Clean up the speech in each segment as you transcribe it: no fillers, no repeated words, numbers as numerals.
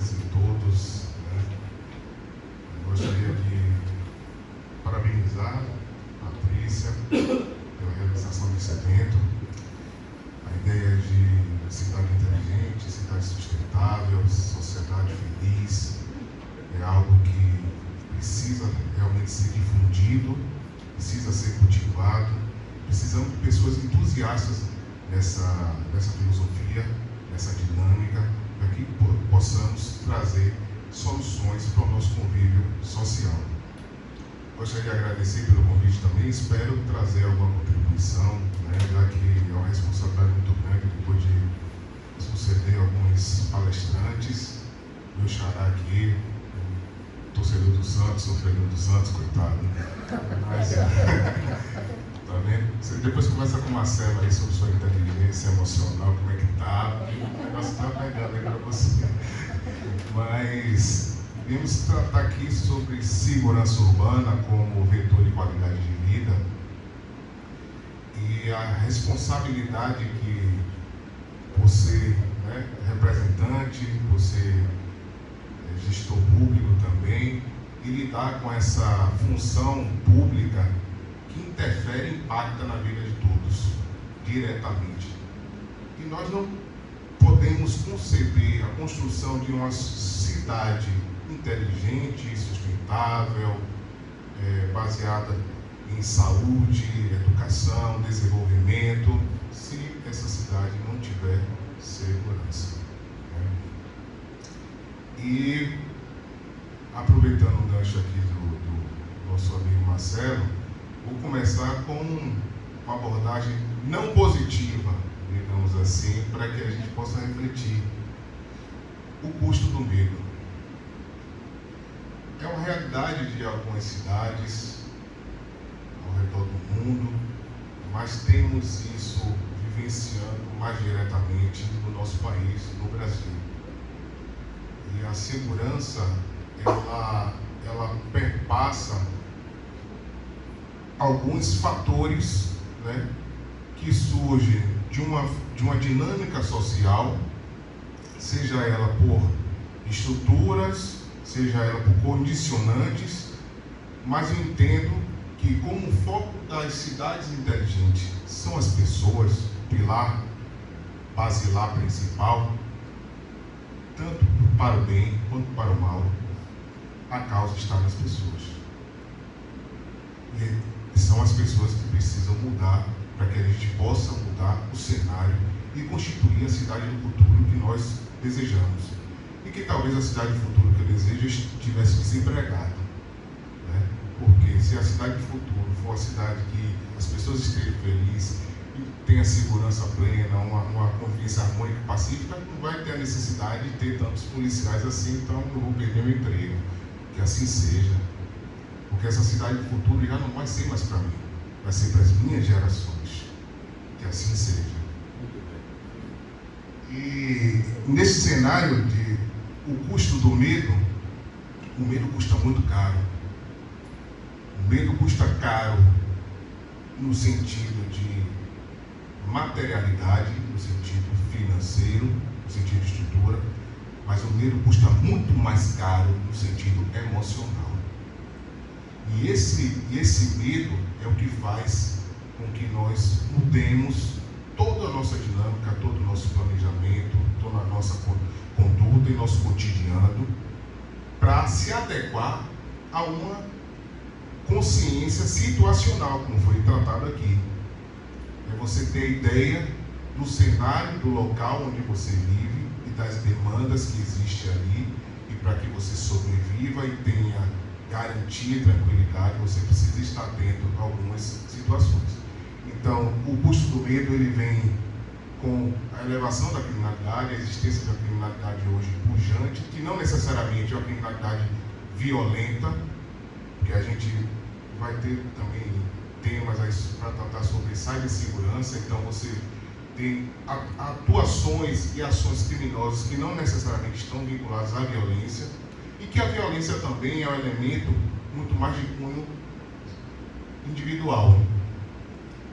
todas e todos, né? Eu gostaria de parabenizar a Patrícia pela realização desse evento. A ideia de cidade inteligente, cidade sustentável, sociedade feliz, é algo que precisa realmente ser difundido, precisa ser cultivado. Precisamos de pessoas entusiastas nessa filosofia, nessa dinâmica, para que possamos trazer soluções para o nosso convívio social. Gostaria de agradecer pelo convite também, espero trazer alguma contribuição, né, já que é uma responsabilidade muito grande depois de suceder alguns palestrantes. Meu xará aqui, torcedor do Santos, sofredor do Santos, coitado. Mas, tá vendo? Você depois conversa com o Marcelo aí sobre sua inteligência emocional, como é que tá. O negócio tá pegando aí para você. Mas vamos tratar aqui sobre segurança urbana como vetor de qualidade de vida e a responsabilidade que, por ser, né, representante, por ser gestor público também, e lidar com essa função pública que interfere e impacta na vida de todos, diretamente. E nós não podemos conceber a construção de uma cidade inteligente, sustentável, baseada em saúde, educação, desenvolvimento, se essa cidade não tiver segurança. E, aproveitando o gancho aqui do nosso amigo Marcelo, vou começar com uma abordagem não positiva, digamos assim, para que a gente possa refletir o custo do medo. É uma realidade de algumas cidades ao redor do mundo, mas temos isso vivenciando mais diretamente no nosso país, no Brasil. E a segurança, ela perpassa alguns fatores, né, que surgem de uma dinâmica social, seja ela por estruturas, seja ela por condicionantes, mas eu entendo que como o foco das cidades inteligentes são as pessoas, pilar basilar principal, tanto para o bem quanto para o mal, a causa está nas pessoas. E são as pessoas que precisam mudar para que a gente possa mudar o cenário e constituir a cidade do futuro que nós desejamos. E que talvez a cidade do futuro que eu desejo estivesse desempregada, né? Porque se a cidade do futuro for a cidade que as pessoas estejam felizes, tenha segurança plena, uma convivência harmônica e pacífica, não vai ter a necessidade de ter tantos policiais assim, então eu vou perder meu emprego. Que assim seja. Porque essa cidade do futuro já não vai ser mais para mim, vai ser para as minhas gerações. Que assim seja. E nesse cenário de o custo do medo, o medo custa muito caro. O medo custa caro no sentido de materialidade, no sentido financeiro, no sentido de estrutura, mas o medo custa muito mais caro no sentido emocional. E esse medo é o que faz com que nós mudemos toda a nossa dinâmica, todo o nosso planejamento, toda a nossa conduta e nosso cotidiano, para se adequar a uma consciência situacional, como foi tratado aqui. É você ter a ideia do cenário, do local onde você vive e das demandas que existem ali, e para que você sobreviva e tenha garantia e tranquilidade, você precisa estar atento a algumas situações. Então, o custo do medo, ele vem com a elevação da criminalidade, a existência da criminalidade hoje pujante, que não necessariamente é uma criminalidade violenta, porque a gente vai ter também temas para tratar sobre cibersegurança, então você tem atuações e ações criminosas que não necessariamente estão vinculadas à violência, e que a violência também é um elemento muito mais de cunho individual.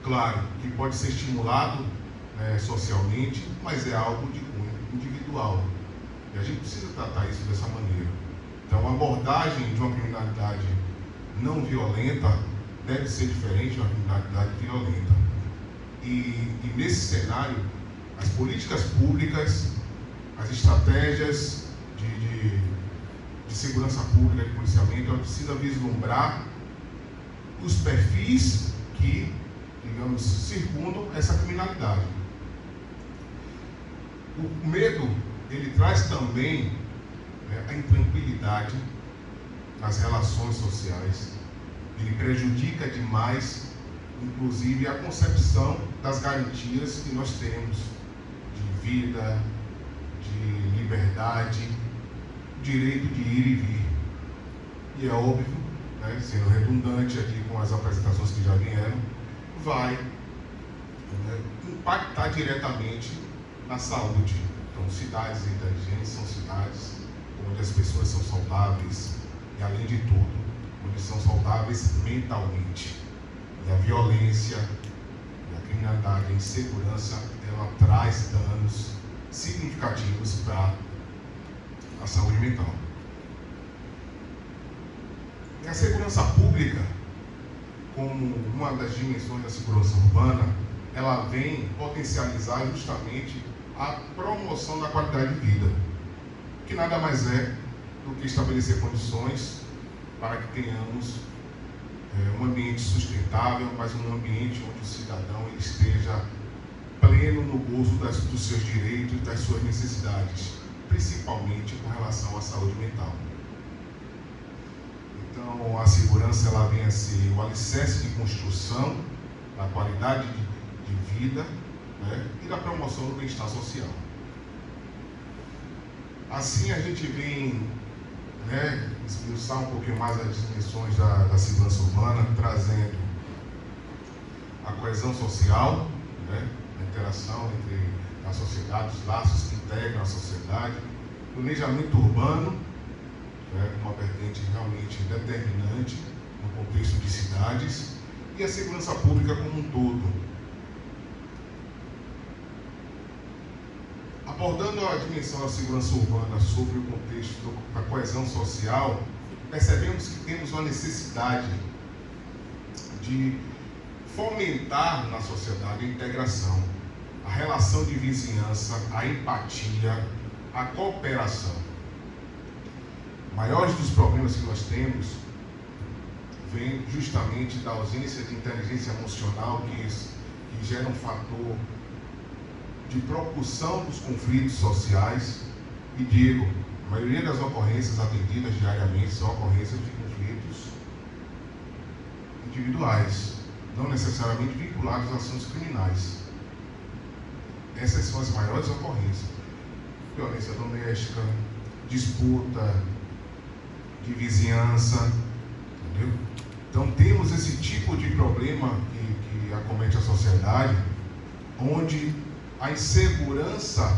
Claro, que pode ser estimulado socialmente, mas é algo de cunho individual. E a gente precisa tratar isso dessa maneira. Então, a abordagem de uma criminalidade não violenta deve ser diferente de uma criminalidade violenta. E nesse cenário, as políticas públicas, as estratégias de segurança pública, de policiamento, ela precisa vislumbrar os perfis que, digamos, circundam essa criminalidade. O medo, ele traz também a intranquilidade nas relações sociais. Ele prejudica demais, inclusive, a concepção das garantias que nós temos de vida, de liberdade, direito de ir e vir. E é óbvio, sendo redundante aqui com as apresentações que já vieram, vai impactar diretamente na saúde. Então, cidades inteligentes são cidades onde as pessoas são saudáveis e, além de tudo, onde são saudáveis mentalmente. E a violência, a criminalidade, a insegurança, ela traz danos significativos para a saúde mental. E a segurança pública, como uma das dimensões da segurança urbana, ela vem potencializar justamente a promoção da qualidade de vida, que nada mais é do que estabelecer condições para que tenhamos um ambiente sustentável, mas um ambiente onde o cidadão ele esteja pleno no gozo dos seus direitos e das suas necessidades, principalmente com relação à saúde mental. Então, a segurança ela vem a ser o alicerce de construção da qualidade de vida, e da promoção do bem-estar social. Assim, a gente vem esmiuçar um pouquinho mais as dimensões da segurança urbana, trazendo a coesão social, a interação entre a sociedade, os laços que integram a sociedade, o planejamento urbano, uma vertente realmente determinante no contexto de cidades, e a segurança pública como um todo. Abordando a dimensão da segurança urbana sobre o contexto da coesão social, percebemos que temos uma necessidade de fomentar na sociedade a integração, a relação de vizinhança, a empatia, a cooperação. Maiores dos problemas que nós temos vem justamente da ausência de inteligência emocional que gera um fator de propulsão dos conflitos sociais. E digo, a maioria das ocorrências atendidas diariamente são ocorrências de conflitos individuais, não necessariamente vinculados a ações criminais. Essas são as maiores ocorrências: violência doméstica, disputa de vizinhança, entendeu? Então temos esse tipo de problema que acomete a sociedade, onde a insegurança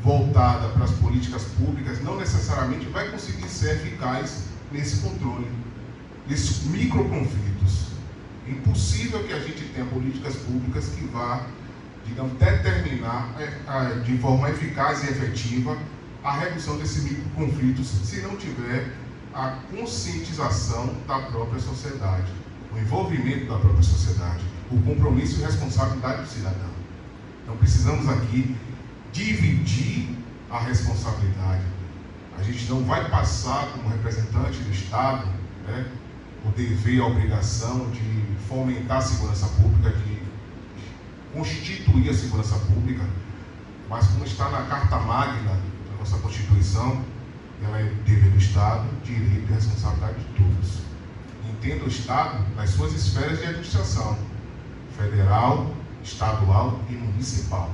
voltada para as políticas públicas não necessariamente vai conseguir ser eficaz nesse controle, nesses microconflitos. É impossível que a gente tenha políticas públicas que vá, digamos, determinar de forma eficaz e efetiva a redução desses microconflitos se não tiver a conscientização da própria sociedade, o envolvimento da própria sociedade, o compromisso e responsabilidade do cidadão. Então precisamos aqui dividir a responsabilidade. A gente não vai passar como representante do Estado, o dever e a obrigação de fomentar a segurança pública, de constituir a segurança pública, mas como está na Carta Magna da nossa Constituição, ela é dever do Estado, direito e responsabilidade de todos. Entenda o Estado nas suas esferas de administração: federal, estadual e municipal.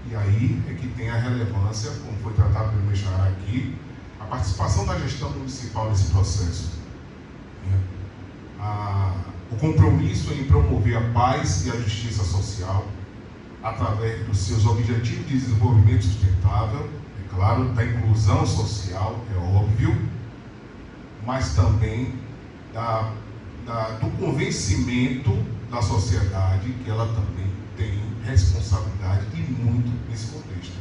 E aí é que tem a relevância, como foi tratado pelo Mexará aqui, a participação da gestão municipal nesse processo. O compromisso em promover a paz e a justiça social através dos seus objetivos de desenvolvimento sustentável, é claro, da inclusão social, é óbvio, mas também do convencimento da sociedade que ela também tem responsabilidade e muito nesse contexto.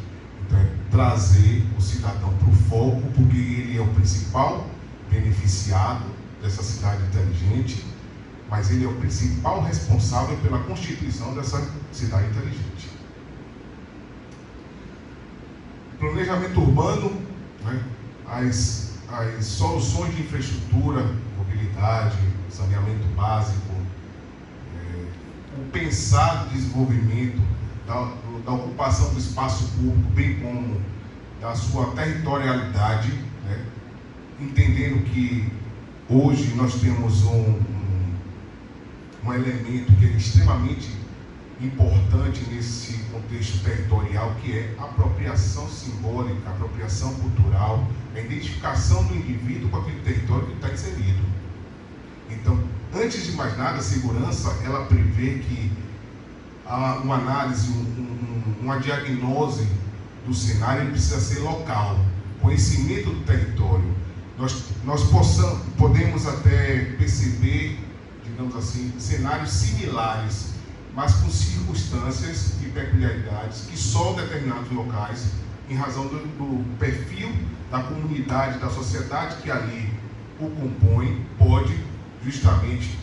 Então, trazer o cidadão para o foco, porque ele é o principal beneficiado dessa cidade inteligente, mas ele é o principal responsável pela constituição dessa cidade inteligente. Planejamento urbano, né, as soluções de infraestrutura, mobilidade, saneamento básico, o pensar no desenvolvimento da ocupação do espaço público, bem como da sua territorialidade, né, entendendo que hoje nós temos um elemento que é extremamente importante nesse contexto territorial, que é a apropriação simbólica, a apropriação cultural, a identificação do indivíduo com aquele território que está inserido. Então, antes de mais nada, a segurança, ela prevê que uma análise, uma diagnose do cenário precisa ser local, conhecimento do território. Nós podemos até perceber, digamos assim, cenários similares, mas com circunstâncias e peculiaridades que só determinados locais, em razão do perfil da comunidade, da sociedade que ali o compõe, pode justamente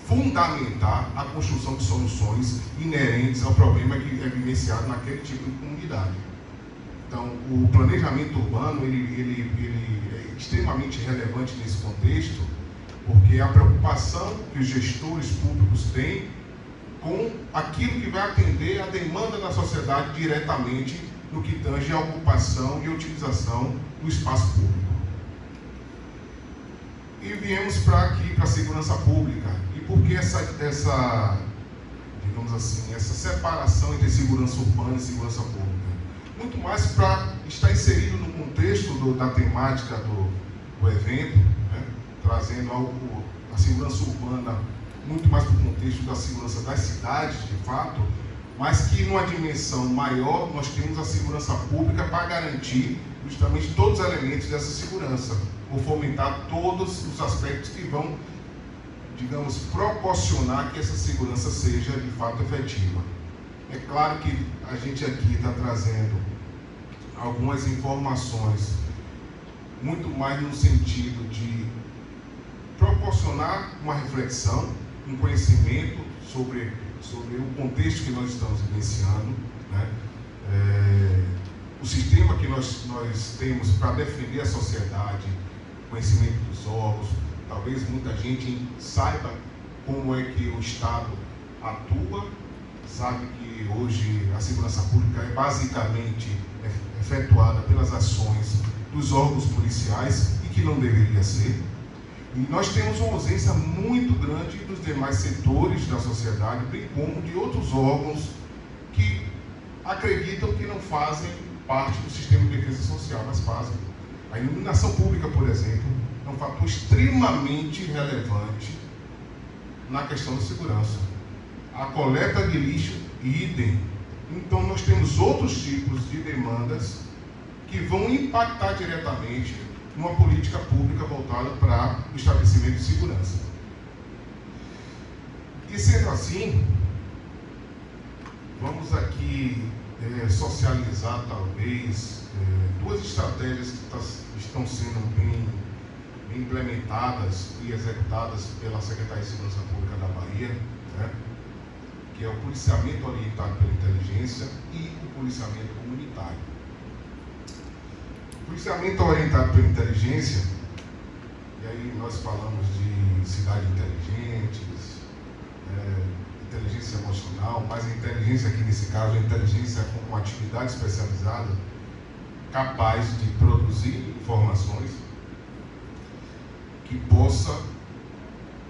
fundamentar a construção de soluções inerentes ao problema que é vivenciado naquele tipo de comunidade. Então, o planejamento urbano ele é extremamente relevante nesse contexto, porque a preocupação que os gestores públicos têm com aquilo que vai atender a demanda da sociedade diretamente no que tange a ocupação e utilização do espaço público. E viemos para a segurança pública. E por que digamos assim, essa separação entre segurança urbana e segurança pública? Muito mais para estar inserido no contexto da temática do evento, né? Trazendo a segurança urbana muito mais para o contexto da segurança das cidades, de fato, mas que numa dimensão maior nós temos a segurança pública para garantir justamente todos os elementos dessa segurança, ou fomentar todos os aspectos que vão, digamos, proporcionar que essa segurança seja de fato efetiva. É claro que a gente aqui está trazendo algumas informações muito mais no sentido de proporcionar uma reflexão, um conhecimento sobre o contexto que nós estamos vivenciando, né? O sistema que nós temos para defender a sociedade, conhecimento dos órgãos. Talvez muita gente saiba como é que o Estado atua, sabe que hoje a segurança pública é basicamente efetuada pelas ações dos órgãos policiais e que não deveria ser. E nós temos uma ausência muito grande dos demais setores da sociedade, bem como de outros órgãos que acreditam que não fazem parte do sistema de defesa social, mas fazem. A iluminação pública, por exemplo, é um fator extremamente relevante na questão da segurança. A coleta de lixo, idem. Então, nós temos outros tipos de demandas que vão impactar diretamente numa política pública voltada para o estabelecimento de segurança. E sendo assim, vamos aqui socializar, talvez, duas estratégias que estão sendo bem implementadas e executadas pela Secretaria de Segurança Pública da Bahia, né? Que é o policiamento orientado pela inteligência e o policiamento comunitário. O policiamento orientado pela inteligência, e aí nós falamos de cidades inteligentes, inteligência emocional, mas a inteligência aqui nesse caso, a inteligência como uma atividade especializada capaz de produzir informações que possa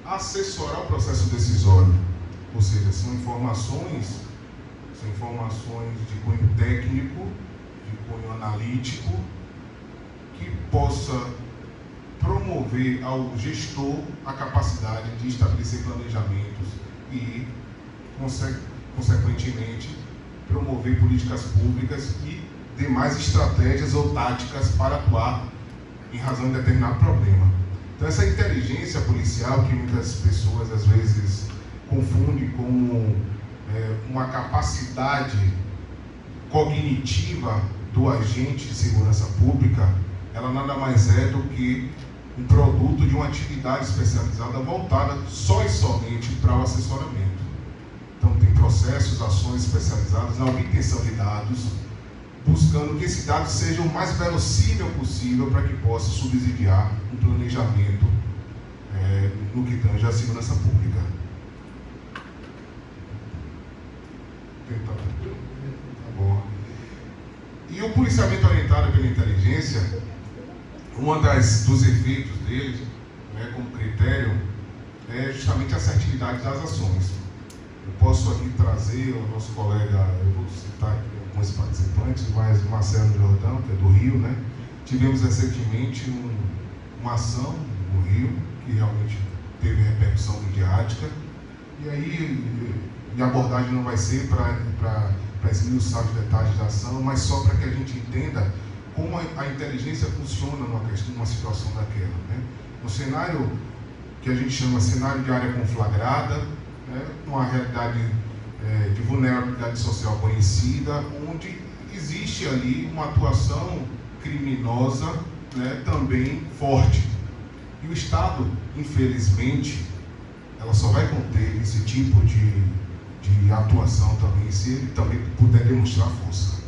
assessorar o processo decisório. Ou seja, são informações de cunho técnico, de cunho analítico, que possa promover ao gestor a capacidade de estabelecer planejamentos e, consequentemente, promover políticas públicas e demais estratégias ou táticas para atuar em razão de determinado problema. Então, essa inteligência policial, que muitas pessoas às vezes confundem como uma capacidade cognitiva do agente de segurança pública, ela nada mais é do que um produto de uma atividade especializada voltada só e somente para o assessoramento. Então tem processos, ações especializadas na obtenção de dados, buscando que esse dado seja o mais verossímil possível para que possa subsidiar um planejamento no que tange à segurança pública. Tá bom. E o policiamento orientado pela inteligência, dos efeitos dele, como critério, é justamente a assertividade das ações. Eu posso aqui trazer o nosso colega, eu vou citar aqui alguns participantes, mas o Marcelo Jordão, que é do Rio, tivemos recentemente uma ação no Rio, que realmente teve repercussão midiática, e aí a abordagem não vai ser para esmiuçar os detalhes da ação, mas só para que a gente entenda como a inteligência funciona numa situação daquela. Um cenário que a gente chama cenário de área conflagrada, uma realidade de vulnerabilidade social conhecida, onde existe ali uma atuação criminosa também forte. E o Estado, infelizmente, ela só vai conter esse tipo de atuação também, se ele também puder demonstrar força.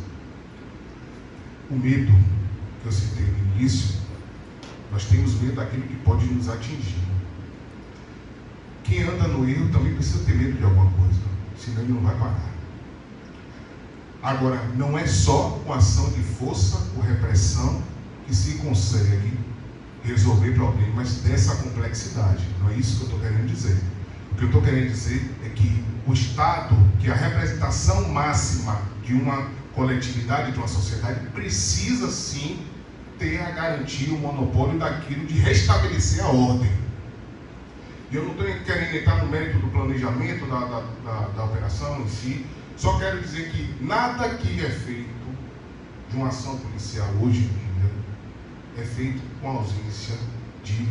O medo que eu citei no início, nós temos medo daquilo que pode nos atingir. Quem anda no erro também precisa ter medo de alguma coisa, senão ele não vai parar. Agora, não é só com ação de força ou repressão que se consegue resolver problemas dessa complexidade. Não é isso que eu estou querendo dizer. O que eu estou querendo dizer é que o Estado, que é a representação máxima de uma coletividade, de uma sociedade, precisa sim ter a garantia, o monopólio daquilo de restabelecer a ordem. E eu não estou querendo entrar no mérito do planejamento da operação em si, só quero dizer que nada que é feito de uma ação policial hoje em dia é feito com a ausência de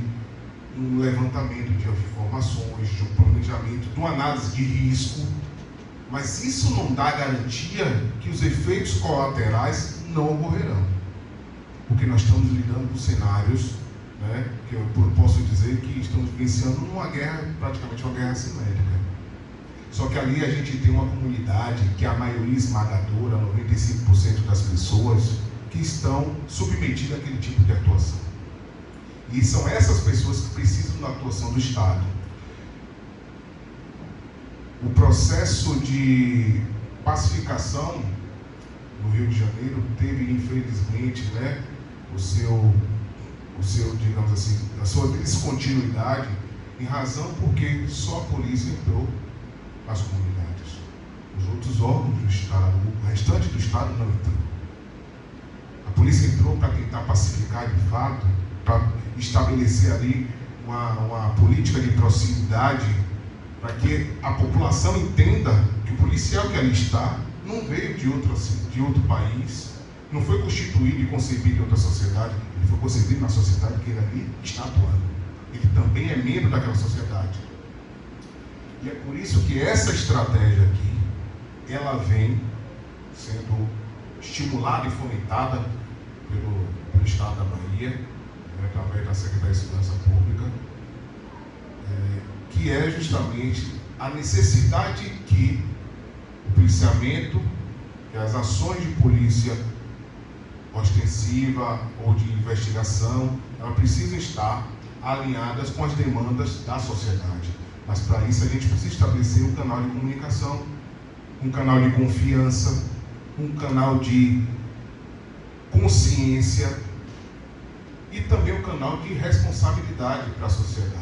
um levantamento de informações, de um planejamento, de uma análise de risco, mas isso não dá garantia que os efeitos colaterais não ocorrerão, porque nós estamos lidando com cenários, que eu posso dizer que estamos vivenciando uma guerra, praticamente uma guerra assimétrica. Só que ali a gente tem uma comunidade que é a maioria esmagadora, 95% das pessoas, que estão submetidas àquele tipo de atuação. E são essas pessoas que precisam da atuação do Estado. O processo de pacificação no Rio de Janeiro teve, infelizmente, digamos assim, a sua descontinuidade em razão porque só a polícia entrou nas comunidades. Os outros órgãos do Estado, o restante do Estado não entrou. A polícia entrou para tentar pacificar de fato, para estabelecer ali uma política de proximidade, para que a população entenda que o policial que ali está não veio de outro país, não foi constituído e concebido em outra sociedade, ele foi concebido na sociedade que ele ali está atuando. Ele também é membro daquela sociedade. E é por isso que essa estratégia aqui, ela vem sendo estimulada e fomentada pelo Estado da Bahia, através da Secretaria de Segurança Pública, que é justamente a necessidade que o policiamento, que as ações de polícia ostensiva ou de investigação, elas precisam estar alinhadas com as demandas da sociedade. Mas para isso a gente precisa estabelecer um canal de comunicação, um canal de confiança, um canal de consciência e também um canal de responsabilidade para a sociedade.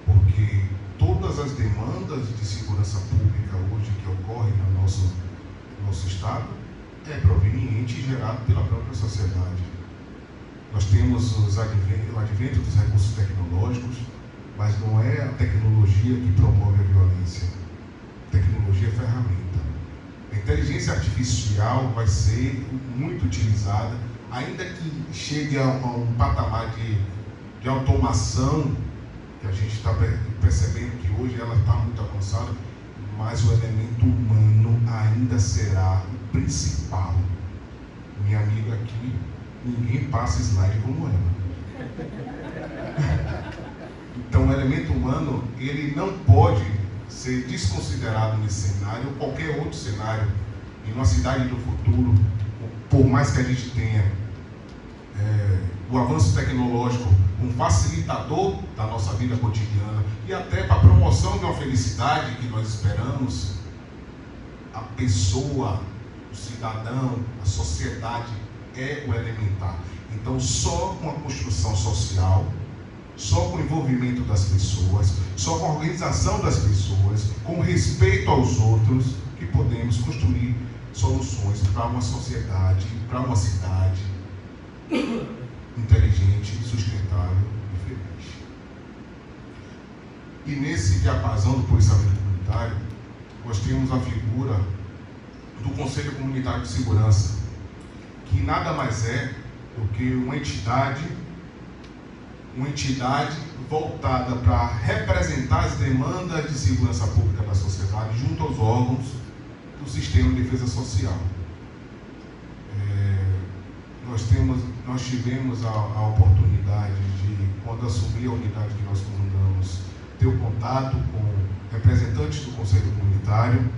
Porque todas as demandas de segurança pública hoje que ocorrem no nosso Estado é proveniente e gerado pela própria sociedade. Nós temos o advento dos recursos tecnológicos, mas não é a tecnologia que promove a violência. A tecnologia é ferramenta. A inteligência artificial vai ser muito utilizada, ainda que chegue a um patamar de automação, que a gente está percebendo que hoje ela está muito avançada, mas o elemento humano ainda será o principal que ninguém passa slide como ela. Então, o elemento humano, ele não pode ser desconsiderado nesse cenário ou qualquer outro cenário em uma cidade do futuro, por mais que a gente tenha o avanço tecnológico, um facilitador da nossa vida cotidiana e até para a promoção de uma felicidade que nós esperamos, a pessoa, o cidadão, a sociedade é o elementar. Então, só com a construção social, só com o envolvimento das pessoas, só com a organização das pessoas, com respeito aos outros, que podemos construir soluções para uma sociedade, para uma cidade inteligente, sustentável e feliz. E nesse diapasão do policiamento comunitário, nós temos a figura do Conselho Comunitário de Segurança, que nada mais é do que uma entidade voltada para representar as demandas de segurança pública da sociedade junto aos órgãos do sistema de defesa social. Nós tivemos a oportunidade de, quando assumi a unidade que nós comandamos, ter o contato com representantes do Conselho Comunitário,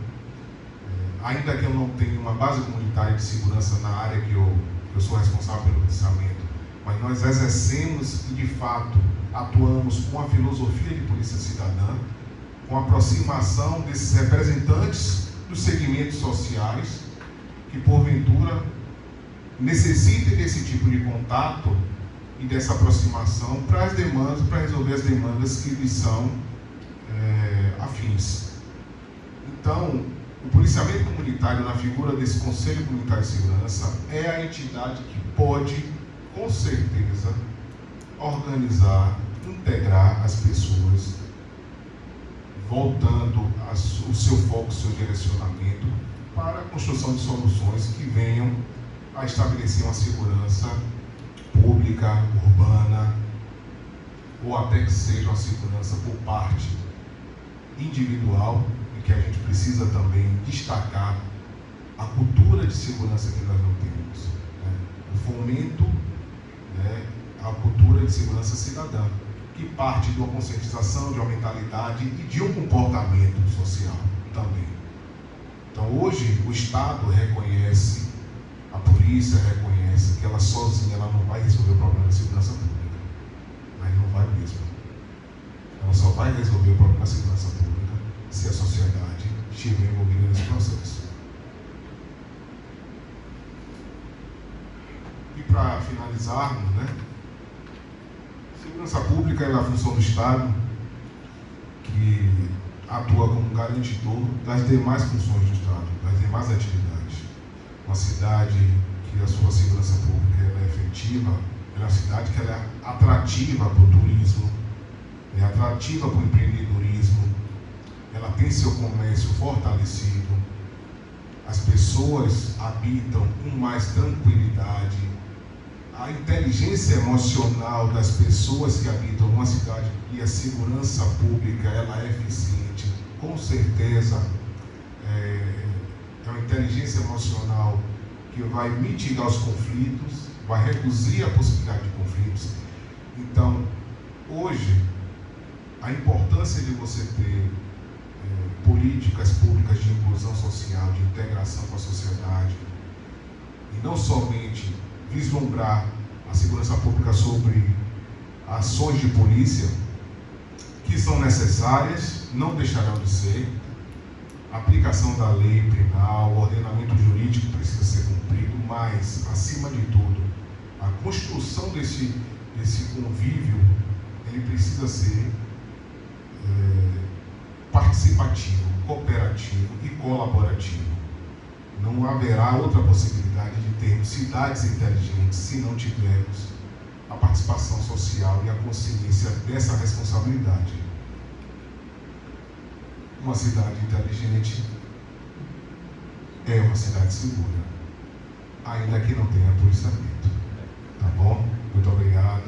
ainda que eu não tenha uma base comunitária de segurança na área que eu sou responsável pelo policiamento, mas nós exercemos e, de fato, atuamos com a filosofia de polícia cidadã, com a aproximação desses representantes dos segmentos sociais que, porventura, necessitem desse tipo de contato e dessa aproximação para as demandas, para resolver as demandas que lhes são afins. Então, o policiamento comunitário, na figura desse Conselho Comunitário de Segurança, é a entidade que pode, com certeza, organizar, integrar as pessoas, voltando o seu foco, o seu direcionamento para a construção de soluções que venham a estabelecer uma segurança pública, urbana, ou até que seja uma segurança por parte individual, e que a gente precisa também destacar a cultura de segurança que nós não temos, o fomento, à cultura de segurança cidadã, que parte de uma conscientização, de uma mentalidade e de um comportamento social também. Então, hoje, o Estado reconhece, a polícia reconhece que ela sozinha ela não vai resolver o problema da segurança pública, mas não vai mesmo. Ela só vai resolver o problema da segurança pública se a sociedade estiver envolvida nesse processo. E para finalizarmos, segurança pública é a função do Estado que atua como garantidor das demais funções do Estado, das demais atividades. Uma cidade que a sua segurança pública é efetiva, é uma cidade que ela é atrativa para o turismo, é atrativa para o empreendedorismo, ela tem seu comércio fortalecido, as pessoas habitam com mais tranquilidade, a inteligência emocional das pessoas que habitam numa cidade e a segurança pública ela é eficiente, com certeza é uma inteligência emocional que vai mitigar os conflitos, vai reduzir a possibilidade de conflitos. Então, hoje, a importância de você ter políticas públicas de inclusão social, de integração com a sociedade, e não somente vislumbrar a segurança pública sobre ações de polícia, que são necessárias, não deixarão de ser, a aplicação da lei penal, o ordenamento jurídico precisa ser cumprido, mas, acima de tudo, a construção desse convívio, ele precisa ser participativo, cooperativo e colaborativo. Não haverá outra possibilidade de termos cidades inteligentes se não tivermos a participação social e a consciência dessa responsabilidade. Uma cidade inteligente é uma cidade segura, ainda que não tenha policiamento. Tá bom? Muito obrigado.